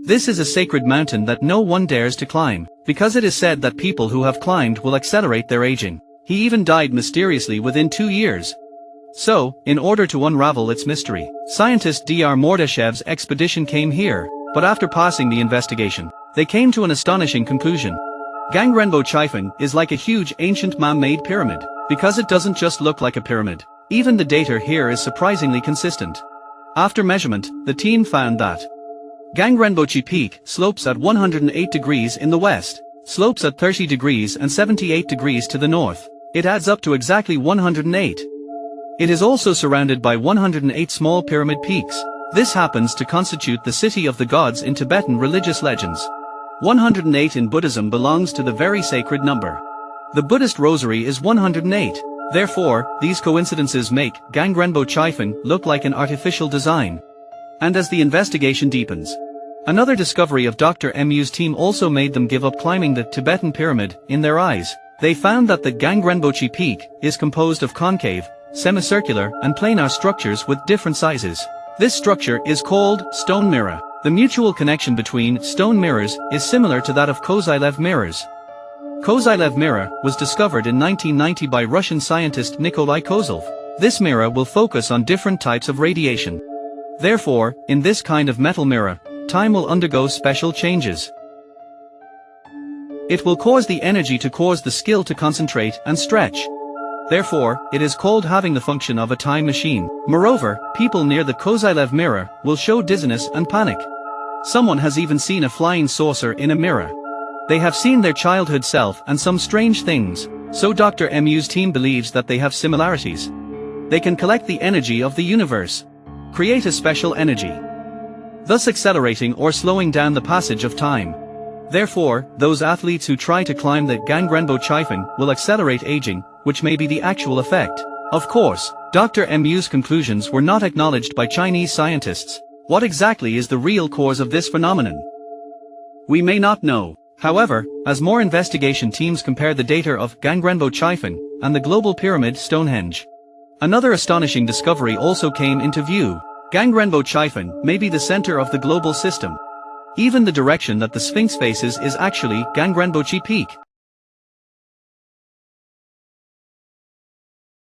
This is a sacred mountain that no one dares to climb, because it is said that people who have climbed will accelerate their aging. He even died mysteriously within 2 years. So, in order to unravel its mystery, scientist Dr. Mordashev's expedition came here, but after passing the investigation, they came to an astonishing conclusion. Gangrenbo Chifeng is like a huge ancient man-made pyramid, because it doesn't just look like a pyramid. Even the data here is surprisingly consistent. After measurement, the team found that Gangrenbochi Peak slopes at 108 degrees in the west, slopes at 30 degrees and 78 degrees to the north. It adds up to exactly 108. It is also surrounded by 108 small pyramid peaks. This happens to constitute the city of the gods in Tibetan religious legends. 108 in Buddhism belongs to the very sacred number. The Buddhist rosary is 108. Therefore, these coincidences make Gangrenbo Chifeng look like an artificial design. And as the investigation deepens, another discovery of Dr. Mu's team also made them give up climbing the Tibetan pyramid in their eyes. They found that the Gangrenbochi Peak is composed of concave, semicircular and planar structures with different sizes. This structure is called stone mirror. The mutual connection between stone mirrors is similar to that of Kozylev mirrors. Kozylev mirror was discovered in 1990 by Russian scientist Nikolai Kozlov. This mirror will focus on different types of radiation. Therefore, in this kind of metal mirror, time will undergo special changes. It will cause the energy to cause the skill to concentrate and stretch. Therefore, it is called having the function of a time machine. Moreover, people near the Kozylev mirror will show dizziness and panic. Someone has even seen a flying saucer in a mirror. They have seen their childhood self and some strange things, so Dr. Mu's team believes that they have similarities. They can collect the energy of the universe, create a special energy, thus accelerating or slowing down the passage of time. Therefore, those athletes who try to climb the Gangrenbo Chifeng will accelerate aging, which may be the actual effect. Of course, Dr. Mu's conclusions were not acknowledged by Chinese scientists. What exactly is the real cause of this phenomenon? We may not know. However, as more investigation teams compare the data of Gangrenbo Chifeng and the global pyramid Stonehenge, another astonishing discovery also came into view. Gangrenbo Chifeng may be the center of the global system. Even the direction that the Sphinx faces is actually Gangrenbochi Peak.